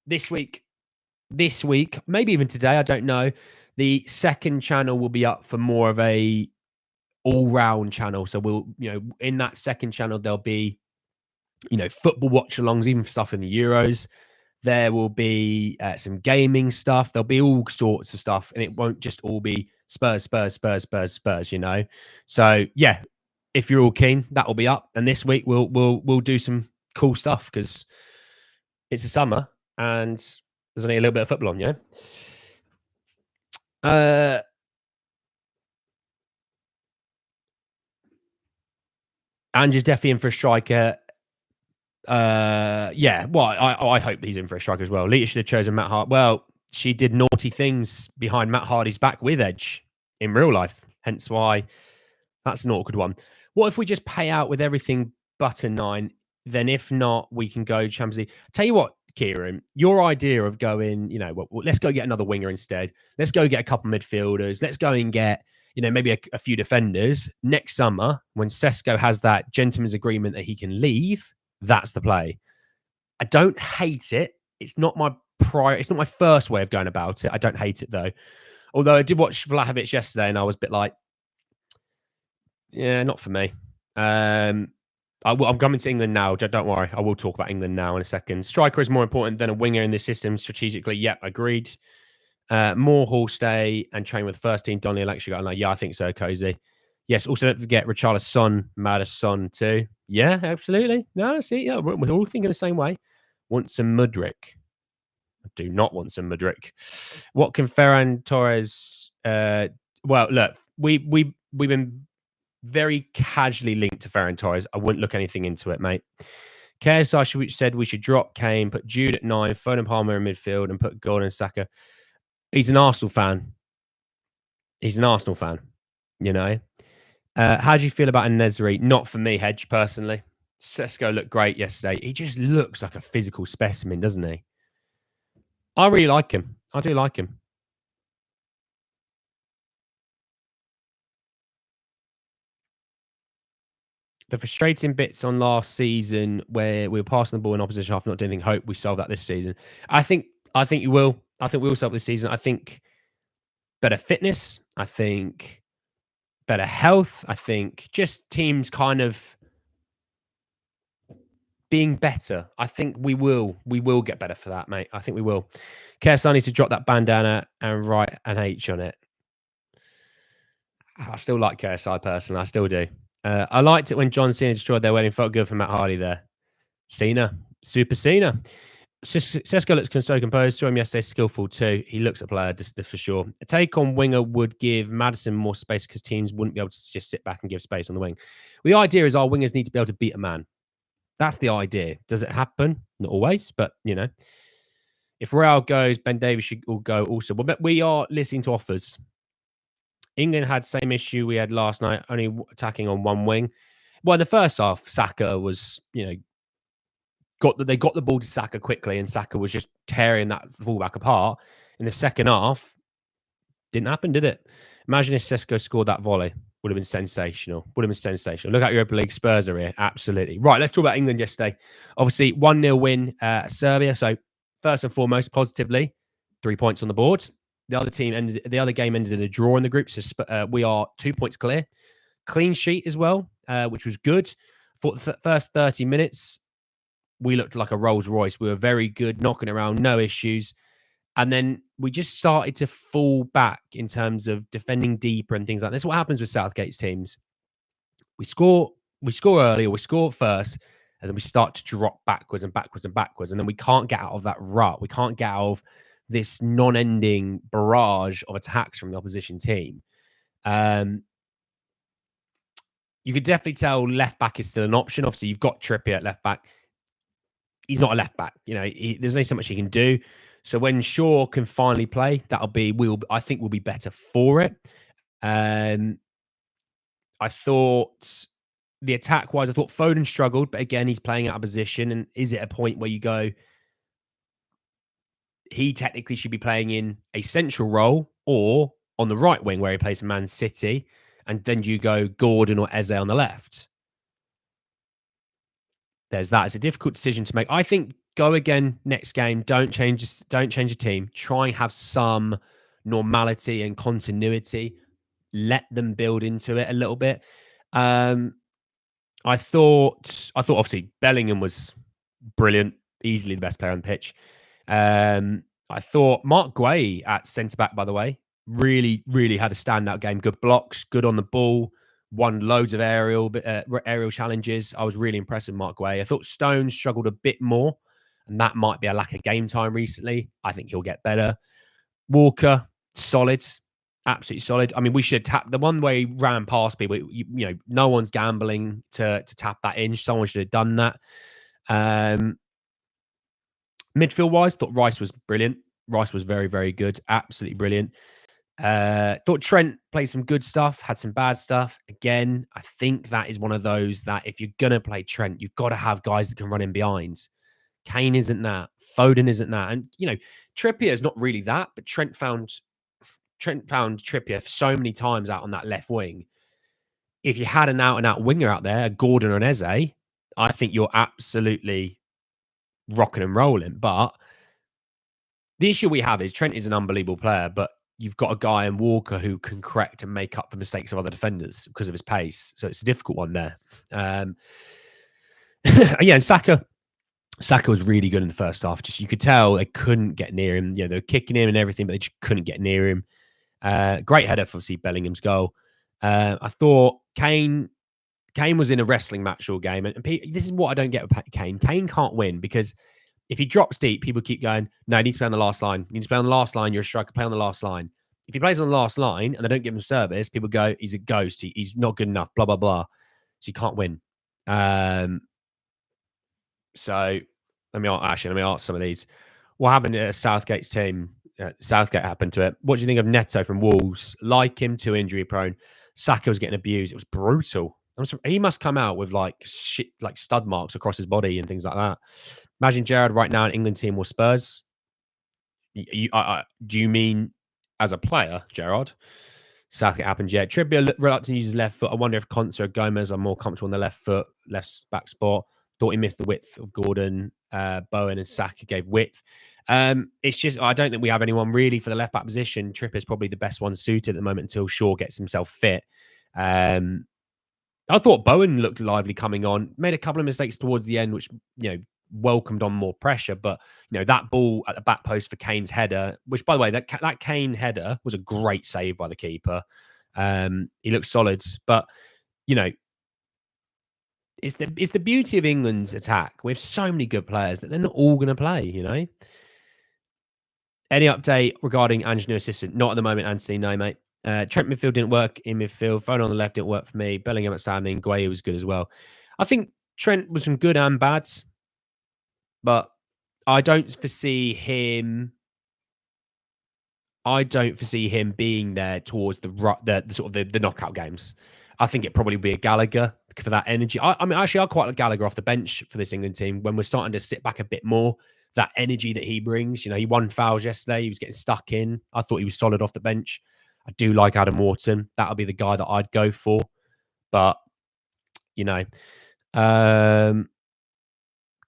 This week, maybe even today, I don't know. The second channel will be up for more of a all-round channel. So we'll, in that second channel, there'll be, football watch-alongs, even for stuff in the Euros. There will be some gaming stuff. There'll be all sorts of stuff, and it won't just all be Spurs. So yeah, if you're all keen, that will be up. And this week we'll do some cool stuff because it's the summer and there's only a little bit of football on, Ange is definitely in for a striker. Yeah, well, I hope he's in for a striker as well. Lita should have chosen Matt Hardy. Well, she did naughty things behind Matt Hardy's back with Edge in real life, hence why that's an awkward one. What if we just pay out with everything but a 9? Then if not, we can go Champions League. Tell you what, Kieran, your idea of going, let's go get another winger instead. Let's go get a couple midfielders. Let's go and get, maybe a few defenders next summer when Sesko has that gentleman's agreement that he can leave. That's the play. I don't hate it. It's not my first way of going about it. I don't hate it though. Although I did watch Vlahovic yesterday and I was a bit like, yeah, not for me. I'm coming to England now. Don't worry. I will talk about England now in a second. Striker is more important than a winger in this system strategically. Yep, agreed. More Hall stay and train with the first team. Donnelly actually got yeah, I think so, Cozy. Yes, also don't forget Richarlison, Madison too. Yeah, absolutely. No, see, yeah, we're all thinking the same way. Want some Mudryk. I do not want some Mudryk. What can Ferran Torres... well, look, we've been very casually linked to Ferran Torres. I wouldn't look anything into it, mate. KSI said we should drop Kane, put Jude at 9, Foden Palmer in midfield, and put Gordon and Saka. He's an Arsenal fan. He's an Arsenal fan, you know. How do you feel about Nesri? Not for me, Hedge, personally. Sesko looked great yesterday. He just looks like a physical specimen, doesn't he? I really like him. I do like him. The frustrating bits on last season where we were passing the ball in opposition half, not doing anything. Hope we solve that this season. I think you will. I think we will solve this season. I think better fitness. I think better health. I think just teams kind of being better. I think we will get better for that, mate. I think we will. KSI needs to drop that bandana and write an H on it. I still like KSI personally. I still do. I liked it when John Cena destroyed their wedding. Felt good for Matt Hardy there. Cena. Super Cena. Sesko looks so composed. Saw him yesterday, skillful too. He looks a player, for sure. A take on winger would give Maddison more space because teams wouldn't be able to just sit back and give space on the wing. Well, the idea is our wingers need to be able to beat a man. That's the idea. Does it happen? Not always, but, you know. If Royale goes, Ben Davies should go also. But we are listening to offers. England had the same issue we had last night, only attacking on one wing. Well, in the first half, Saka was, you know, they got the ball to Saka quickly, and Saka was just tearing that fullback apart. In the second half, didn't happen, did it? Imagine if Sesko scored that volley. Would have been sensational. Would have been sensational. Look at Europa League. Spurs are here. Absolutely. Right, let's talk about England yesterday. Obviously, 1-0 win Serbia. So, first and foremost, positively, 3 points on the board. The other game ended in a draw in the group. So, we are 2 points clear. Clean sheet as well, which was good. For the first 30 minutes, we looked like a Rolls Royce. We were very good, knocking around, no issues. And then we just started to fall back in terms of defending deeper and things like this. What happens with Southgate's teams? We score early, or we score first, and then we start to drop backwards and backwards and backwards. And then we can't get out of that rut. We can't get out of this non-ending barrage of attacks from the opposition team. You could definitely tell left back is still an option. Obviously, you've got Trippier at left back. He's not a left back. You know, there's only so much he can do. So when Shaw can finally play, I think we'll be better for it. I thought the attack-wise, I thought Foden struggled, but again, he's playing out of position. And is it a point where you go, he technically should be playing in a central role or on the right wing where he plays for Man City, and then you go Gordon or Eze on the left? There's that. It's a difficult decision to make. I think go again next game. Don't change your team. Try and have some normality and continuity. Let them build into it a little bit. I thought obviously Bellingham was brilliant, easily the best player on the pitch. I thought Mark Guay at centre back, by the way, really, really had a standout game. Good blocks, good on the ball. Won loads of aerial challenges. I was really impressed with Mark Guay. I thought Stones struggled a bit more, and that might be a lack of game time recently. I think he'll get better. Walker, solid, absolutely solid. I mean, we should tap the one way he ran past people. You know, no one's gambling to tap that in. Someone should have done that. Midfield wise, thought Rice was brilliant. Rice was very, very good. Absolutely brilliant. Thought Trent played some good stuff, had some bad stuff. Again, I think that is one of those that if you're going to play Trent, you've got to have guys that can run in behind. Kane isn't that. Foden isn't that. And, you know, Trippier is not really that, but Trent found Trippier so many times out on that left wing. If you had an out-and-out winger out there, Gordon or Eze, I think you're absolutely rocking and rolling. But the issue we have is Trent is an unbelievable player, but you've got a guy in Walker who can correct and make up for mistakes of other defenders because of his pace. So it's a difficult one there. Yeah, and Saka was really good in the first half. Just you could tell they couldn't get near him. You know, they were kicking him and everything, but they just couldn't get near him. Great header for obviously Bellingham's goal. I thought Kane was in a wrestling match all game. And this is what I don't get with Kane. Kane can't win because if he drops deep, people keep going, no, he needs to play on the last line. You need to play on the last line. You're a striker, play on the last line. If he plays on the last line and they don't give him service, people go, he's a ghost. He's not good enough, blah, blah, blah. So you can't win. So let me ask some of these. What happened to Southgate's team? Southgate happened to it. What do you think of Neto from Wolves? Like him, too injury prone. Saka was getting abused. It was brutal. He must come out with like shit, like stud marks across his body and things like that. Imagine Gerrard right now in England team or Spurs. Do you mean as a player, Gerrard? Saka happened yet. Trippier reluctant to use his left foot. I wonder if Konsa or Gomez are more comfortable on the left foot, left back spot. Thought he missed the width of Gordon, Bowen, and Saka gave width. It's just I don't think we have anyone really for the left back position. Trippier's probably the best one suited at the moment until Shaw gets himself fit. I thought Bowen looked lively coming on. Made a couple of mistakes towards the end, which welcomed on more pressure. But that ball at the back post for Kane's header, which by the way, that Kane header was a great save by the keeper. He looked solid, but it's the beauty of England's attack. We have so many good players that they're not all going to play. Any update regarding Ange's new assistant? Not at the moment, Anthony. No, mate. Trent midfield didn't work in midfield. Foden on the left didn't work for me. Bellingham outstanding. Gueye was good as well. I think Trent was some good and bads, but I don't foresee him being there towards the sort of the knockout games. I think it probably be a Gallagher for that energy. I mean, actually, I quite like Gallagher off the bench for this England team when we're starting to sit back a bit more. That energy that he brings, he won fouls yesterday. He was getting stuck in. I thought he was solid off the bench. I do like Adam Wharton. That'll be the guy that I'd go for. But,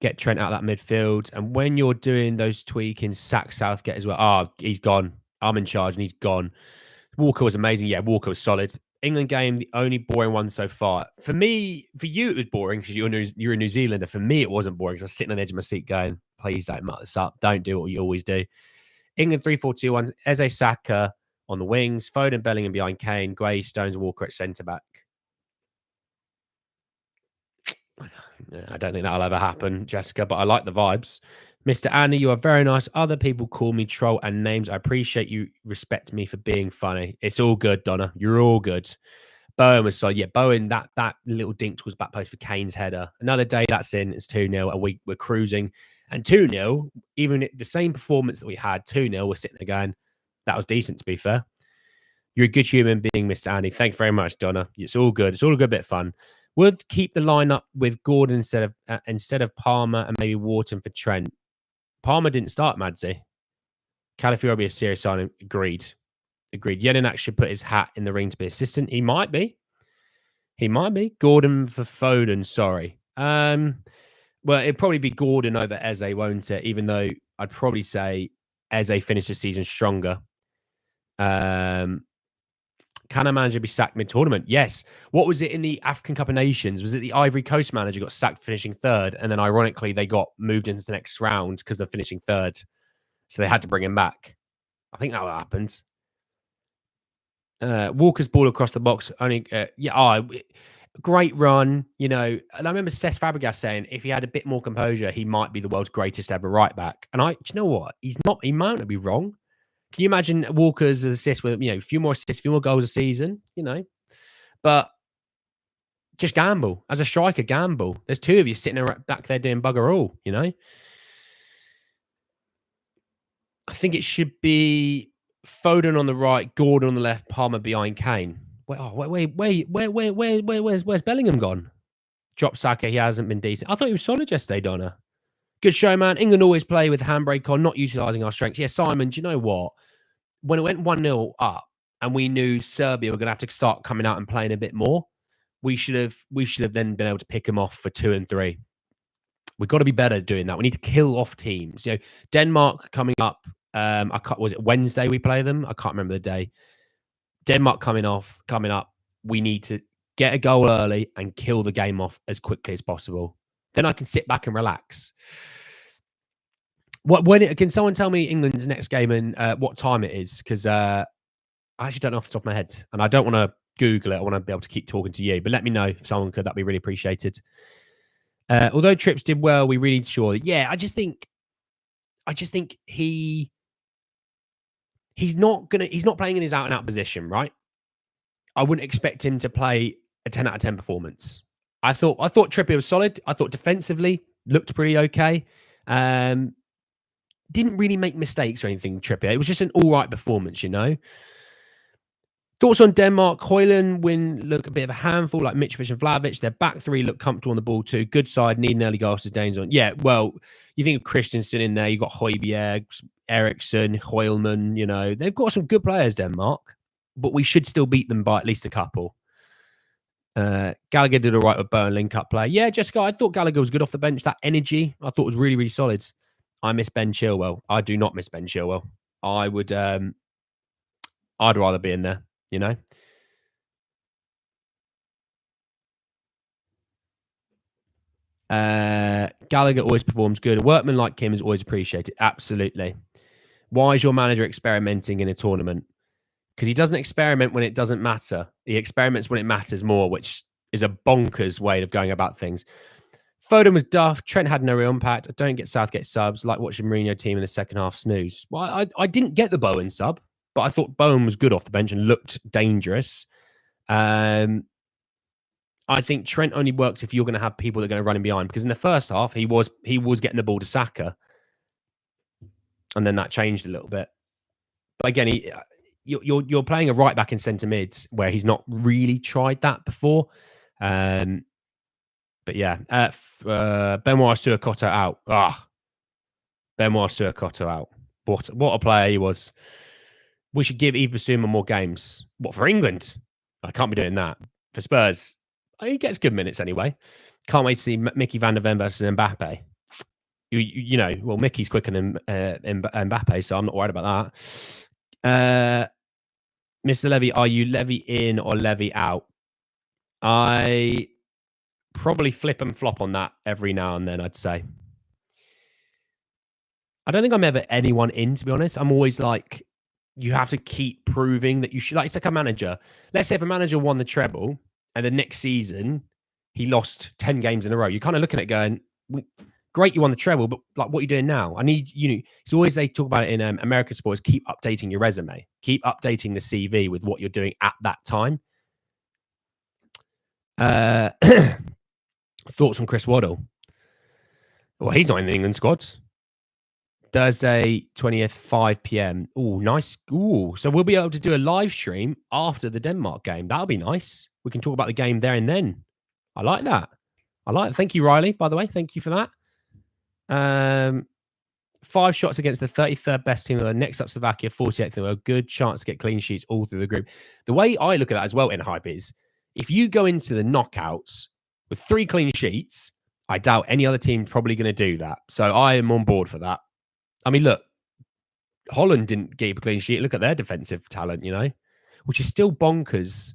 get Trent out of that midfield. And when you're doing those tweakings, sack Southgate as well. Oh, he's gone. I'm in charge and he's gone. Walker was amazing. Yeah, Walker was solid. England game, the only boring one so far. For me, for you, it was boring because you're a New Zealander. For me, it wasn't boring because I was sitting on the edge of my seat going, please don't muck this up. Don't do what you always do. England 3-4-2-1. Eze, Saka on the wings. Foden, Bellingham behind Kane. Gueye, Stones, Walker at centre-back. I don't think that'll ever happen, Jessica, but I like the vibes. Mr. Andy, you are very nice. Other people call me troll and names. I appreciate you respect me for being funny. It's all good, Donna. You're all good. Bowen was solid. Yeah, Bowen, that little dink was back post for Kane's header. Another day that's in. It's 2-0 and we're cruising. And 2-0, even the same performance that we had, 2-0, we're sitting there going, that was decent, to be fair. You're a good human being, Mr. Andy. Thank you very much, Donna. It's all good. It's all a good bit of fun. Would keep the lineup with Gordon instead of Palmer and maybe Wharton for Trent. Palmer didn't start, Madsy. Calafiori will be a serious signing. Agreed. Jedinak should put his hat in the ring to be assistant. He might be. Gordon for Foden, sorry. Well, it'd probably be Gordon over Eze, won't it? Even though I'd probably say Eze finished the season stronger. Can a manager be sacked mid-tournament? Yes. What was it in the African Cup of Nations? Was it the Ivory Coast manager got sacked finishing third? And then ironically, they got moved into the next round because they're finishing third. So they had to bring him back. I think that happened. Walker's ball across the box. Great run, And I remember Cesc Fabregas saying if he had a bit more composure, he might be the world's greatest ever right back. And do you know what? He's not. He might not be wrong. Can you imagine Walker's assist with a few more assists, a few more goals a season? But just gamble as a striker. Gamble. There's two of you sitting back there doing bugger all. I think it should be Foden on the right, Gordon on the left, Palmer behind Kane. Where's Bellingham gone? Drop Saka. He hasn't been decent. I thought he was solid yesterday, Donna. Good show, man. England always play with handbrake on, not utilising our strengths. Yeah, Simon, do you know what? When it went 1-0 up and we knew Serbia were going to have to start coming out and playing a bit more, we should have then been able to pick them off for 2 and 3. We've got to be better at doing that. We need to kill off teams. Denmark coming up. Was it Wednesday we play them? I can't remember the day. Denmark coming up. We need to get a goal early and kill the game off as quickly as possible. Then I can sit back and relax. Can someone tell me England's next game and what time it is? Because I actually don't know off the top of my head, and I don't want to Google it. I want to be able to keep talking to you, but let me know if someone could. That'd be really appreciated. Although Trips did well, we really need to sure. Yeah, I just think he he's not playing in his out and out position, right? I wouldn't expect him to play a 10 out of 10 performance. I thought Trippier was solid. I thought defensively looked pretty okay. Didn't really make mistakes or anything, Trippier. It was just an all right performance, you know. Thoughts on Denmark? Højlund look a bit of a handful, like Mitrovic and Vlahovic. Their back three look comfortable on the ball too. Good side, need an early goal to Danes on. Yeah, well, you think of Christensen in there. You've got Højbjerg, Eriksson, Heung-Min. You know, they've got some good players, Denmark, but we should still beat them by at least a couple. Gallagher did all right with Bowen link-up play. Yeah, Jessica, I thought Gallagher was good off the bench. That energy, I thought was really, really solid. I miss Ben Chilwell. I do not miss Ben Chilwell. I would, I'd rather be in there, you know? Gallagher always performs good. A workman like Kim is always appreciated. Absolutely. Why is your manager experimenting in a tournament? Because he doesn't experiment when it doesn't matter. He experiments when it matters more, which is a bonkers way of going about things. Foden was duff. Trent had no real impact. I don't get Southgate subs. Like watching Mourinho team in the second half snooze. Well, I didn't get the Bowen sub, but I thought Bowen was good off the bench and looked dangerous. I think Trent only works if you're going to have people that are going to run him behind. Because in the first half, he was getting the ball to Saka, and then that changed a little bit. But again, you're playing a right back in centre mids where he's not really tried that before. But yeah, Benoit Suakoto out. Benoit Suakoto out. What a player he was. We should give Yves Bissouma more games. What, for England? I can't be doing that. For Spurs, he gets good minutes anyway. Can't wait to see Mickey van der Ven versus Mbappe. You know, well, Mickey's quicker than Mbappe, so I'm not worried about that. Mr. Levy, are you Levy in or Levy out? I probably flip and flop on that every now and then, I'd say. I don't think I'm ever anyone in, to be honest. I'm always like, you have to keep proving that you should. Like, it's like a manager. Let's say if a manager won the treble and the next season he lost 10 games in a row, you're kind of looking at it going, great, you won the treble, but like, what are you doing now? I need, you know, it's always, they talk about it in American sports, keep updating your resume, keep updating the CV with what you're doing at that time. Thoughts on Chris Waddle? Well, he's not in the England squad. Thursday, 20th, 5 p.m. Oh, nice. Ooh, so we'll be able to do a live stream after the Denmark game. That'll be nice. We can talk about the game there and then. I like that. Thank you, Riley, by the way. Thank you for that. 5 shots against the 33rd best team. Next up, Slovakia, 48th. A good chance to get clean sheets all through the group. The way I look at that as well in hype is, if you go into the knockouts with 3 clean sheets, I doubt any other team's probably going to do that. So I am on board for that. I mean, look, Holland didn't keep a clean sheet. Look at their defensive talent, you know, which is still bonkers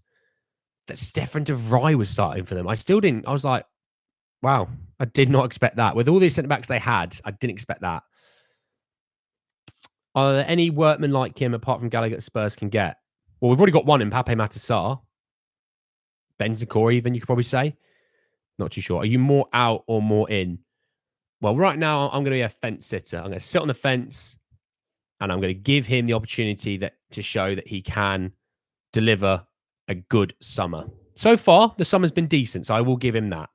that Stefan de Vrij was starting for them. I still didn't. I was like, wow, I did not expect that. With all these centre-backs they had, I didn't expect that. Are there any workmen like him apart from Gallagher that Spurs can get? Well, we've already got one in Pape Matar. Bentancur even, you could probably say. Not too sure. Are you more out or more in? Well, right now, I'm going to be a fence sitter. I'm going to sit on the fence and I'm going to give him the opportunity to show that he can deliver a good summer. So far, the summer's been decent, so I will give him that.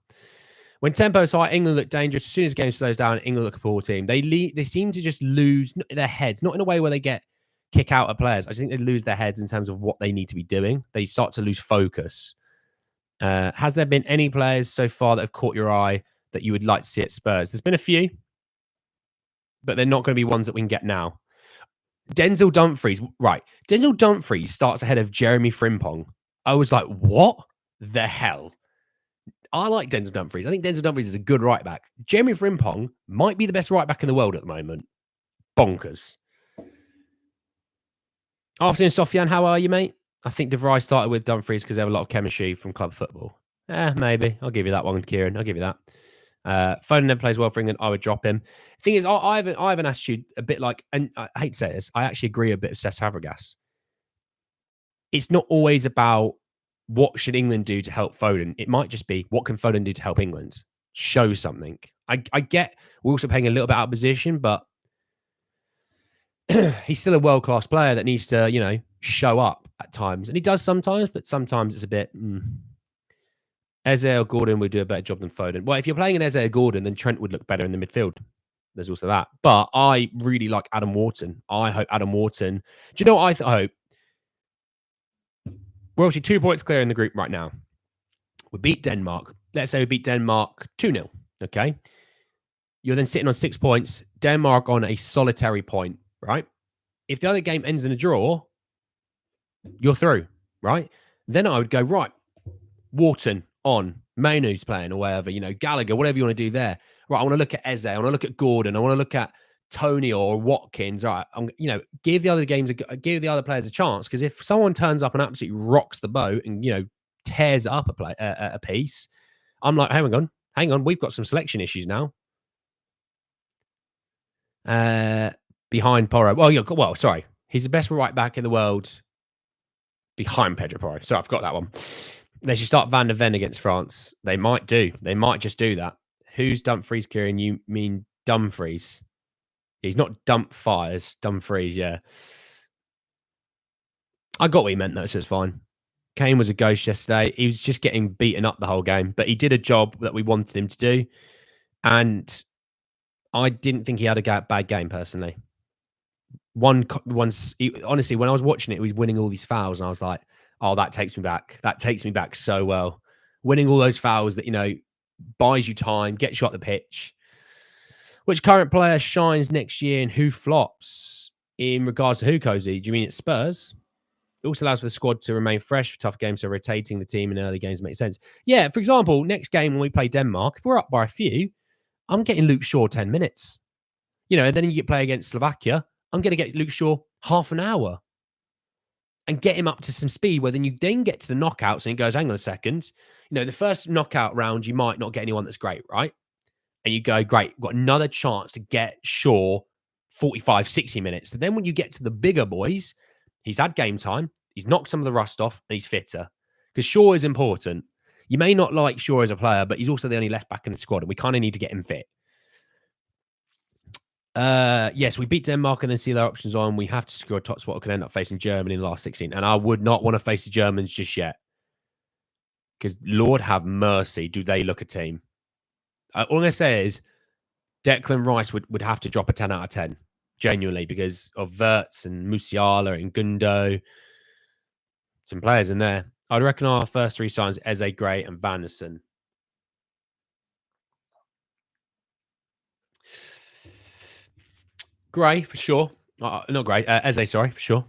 When tempo is high, England look dangerous. As soon as the game slows down, England look a poor team. They seem to just lose their heads, not in a way where they kick out at players. I just think they lose their heads in terms of what they need to be doing. They start to lose focus. Has there been any players so far that have caught your eye that you would like to see at Spurs? There's been a few, but they're not going to be ones that we can get now. Denzel Dumfries, right. Denzel Dumfries starts ahead of Jeremy Frimpong. I was like, what the hell? I like Denzel Dumfries. I think Denzel Dumfries is a good right back. Jeremy Frimpong might be the best right back in the world at the moment. Bonkers. Afternoon, Sofian. How are you, mate? I think De Vrij started with Dumfries because they have a lot of chemistry from club football. Maybe. I'll give you that one, Kieran. I'll give you that. Foden never plays well for England. I would drop him. The thing is, I have an attitude a bit like, and I hate to say this, I actually agree a bit with Cesc Fabregas. It's not always about what should England do to help Foden. It might just be, what can Foden do to help England? Show something. I get we're also playing a little bit out of position, but he's still a world-class player that needs to, show up at times. And he does sometimes, but sometimes it's a bit... Eze or Gordon would do a better job than Foden. Well, if you're playing an Eze or Gordon, then Trent would look better in the midfield. There's also that. But I really like Adam Wharton. I hope Adam Wharton... Do you know what I hope? We're obviously 2 points clear in the group right now. We beat Denmark. Let's say we beat Denmark 2-0. Okay? You're then sitting on 6 points. Denmark on a solitary point, right? If the other game ends in a draw, you're through, right? Then I would go, right, Wharton on, Mainu's playing or whatever, Gallagher, whatever you want to do there. Right, I want to look at Eze, I want to look at Gordon, I want to look at Tony or Watkins. Right, give the other players a chance, because if someone turns up and absolutely rocks the boat and tears it up a piece, I'm like, hang on, we've got some selection issues now. Behind Porro. Well, sorry, he's the best right back in the world behind Pedro Porro. Sorry, I forgot that one. They should start Van der Ven against France. They might do. They might just do that. Who's Dumfries, Kieran? You mean Dumfries? He's not Dumfries. Dumfries, yeah. I got what he meant, though, so it's fine. Kane was a ghost yesterday. He was just getting beaten up the whole game, but he did a job that we wanted him to do. And I didn't think he had a bad game, personally. Honestly, when I was watching it, he was winning all these fouls, and I was like, oh, that takes me back. That takes me back so well. Winning all those fouls that, buys you time, gets you up the pitch. Which current player shines next year and who flops? In regards to who, Cozy? Do you mean it's Spurs? It also allows for the squad to remain fresh for tough games, so rotating the team in early games makes sense. Yeah, for example, next game when we play Denmark, if we're up by a few, I'm getting Luke Shaw 10 minutes. And then you play against Slovakia, I'm going to get Luke Shaw half an hour and get him up to some speed, where then you then get to the knockouts and he goes, hang on a second. The first knockout round, you might not get anyone that's great, right? And you go, great, got another chance to get Shaw 45, 60 minutes. And then when you get to the bigger boys, he's had game time, he's knocked some of the rust off, and he's fitter. Because Shaw is important. You may not like Shaw as a player, but he's also the only left back in the squad, and we kind of need to get him fit. Yes, we beat Denmark and then see their options on. We have to secure a top spot or could end up facing Germany in the last 16. And I would not want to face the Germans just yet. Because Lord have mercy, do they look a team. All I'm going to say is Declan Rice would have to drop a 10 out of 10. Genuinely, because of Wirtz and Musiala and Gundo. Some players in there. I'd reckon our first 3 signs, Eze, Gray and Vanderson. Gray, for sure. Not Gray. Eze, sorry, for sure.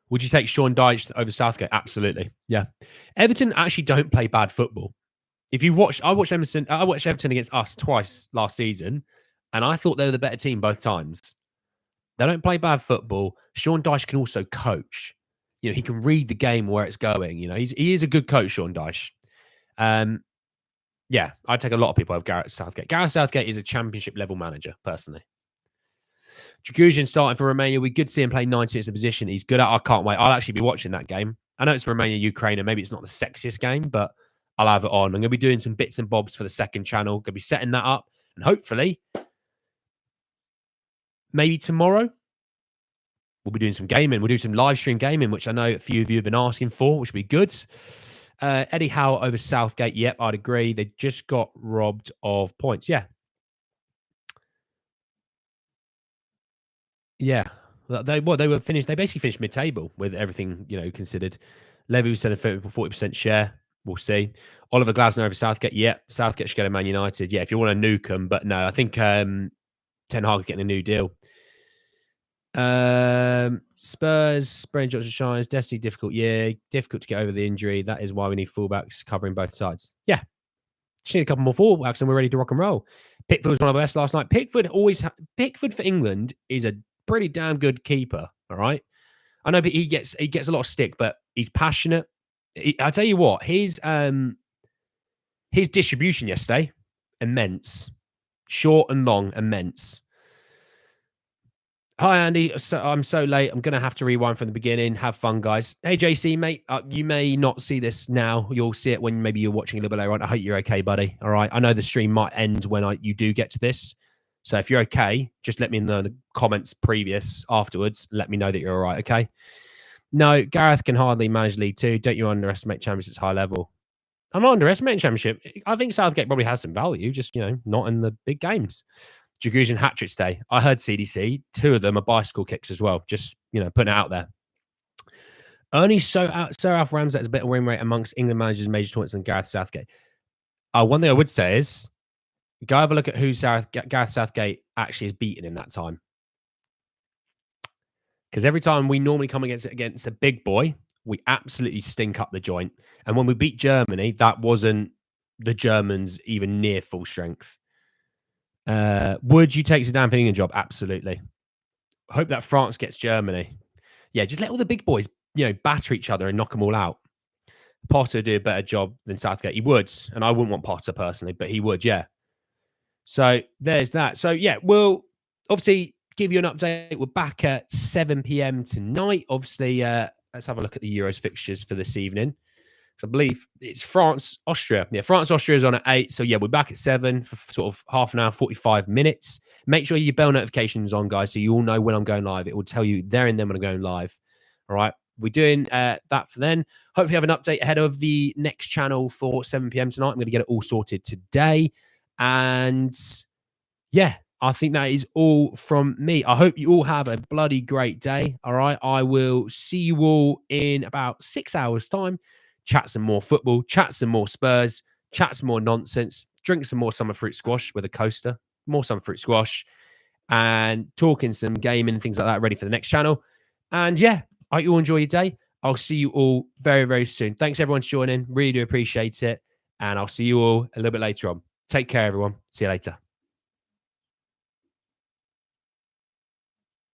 Would you take Sean Dyche over Southgate? Absolutely. Yeah. Everton actually don't play bad football. If you've watched, I watched Everton against us twice last season, and I thought they were the better team both times. They don't play bad football. Sean Dyche can also coach. He can read the game where it's going. He is a good coach, Sean Dyche. Yeah, I'd take a lot of people over Gareth Southgate. Gareth Southgate is a championship level manager, personally. Dragusin starting for Romania. We could see him play 90 minutes of position. He's good at. I can't wait. I'll actually be watching that game. I know it's Romania, Ukraine, and maybe it's not the sexiest game, but I'll have it on. I'm going to be doing some bits and bobs for the second channel. Going to be setting that up, and hopefully, maybe tomorrow, we'll be doing some gaming. We'll do some live stream gaming, which I know a few of you have been asking for, which will be good. Eddie Howe over Southgate. Yep, I'd agree. They just got robbed of points. Yeah. Yeah. They were finished. They basically finished mid-table with everything, considered. Levy was selling 40% share. We'll see. Oliver Glasner over Southgate. Yeah. Southgate should go to Man United. Yeah, if you want to nuke them. But no, I think Ten Hag is getting a new deal. Spurs, Brain Johnson shines. Destiny, difficult year. Difficult to get over the injury. That is why we need fullbacks covering both sides. Yeah. Just need a couple more fullbacks and we're ready to rock and roll. Pickford was one of our best last night. Pickford for England is a pretty damn good keeper. All right. I know, but he gets a lot of stick, but he's passionate. I tell you what, his distribution yesterday, immense. Short and long, immense. Hi, Andy. I'm so late. I'm going to have to rewind from the beginning. Have fun, guys. Hey, JC, mate. You may not see this now. You'll see it when maybe you're watching a little bit later on. I hope you're okay, buddy. All right. I know the stream might end when you do get to this. So if you're okay, just let me know in the comments afterwards. Let me know that you're all right, okay? No, Gareth can hardly manage League Two. Don't you underestimate Championship's high level? I'm not underestimating Championship. I think Southgate probably has some value, just, not in the big games. Jaguzian hat-tricks day. I heard CDC. 2 of them are bicycle kicks as well. Just, putting it out there. Only Sir Alf Ramsey has a better win rate amongst England managers in major tournaments than Gareth Southgate. One thing I would say is, go have a look at who Gareth Southgate actually has beaten in that time. Because every time we normally come against a big boy, we absolutely stink up the joint. And when we beat Germany, that wasn't the Germans even near full strength. Would you take Zidane for the England job? Absolutely. Hope that France gets Germany. Yeah, just let all the big boys, batter each other and knock them all out. Potter would do a better job than Southgate. He would. And I wouldn't want Potter personally, but he would, yeah. So there's that. So, yeah, we'll obviously give you an update. We're back at 7 p.m. tonight. Obviously, let's have a look at the Euros fixtures for this evening. I believe it's France, Austria. Yeah, France, Austria is on at 8. So, yeah, we're back at 7 for sort of half an hour, 45 minutes. Make sure your bell notifications on, guys, so you all know when I'm going live. It will tell you there and then when I'm going live. All right. We're doing that for then. Hopefully, have an update ahead of the next channel for 7 p.m. tonight. I'm going to get it all sorted today. And, yeah, I think that is all from me. I hope you all have a bloody great day. All right. I will see you all in about 6 hours' time. Chat some more football, chat some more Spurs, chat some more nonsense, drink some more summer fruit squash with a coaster, more summer fruit squash, and talking some gaming and things like that ready for the next channel. And yeah, I hope you all enjoy your day. I'll see you all very, very soon. Thanks everyone for joining. Really do appreciate it. And I'll see you all a little bit later on. Take care, everyone. See you later.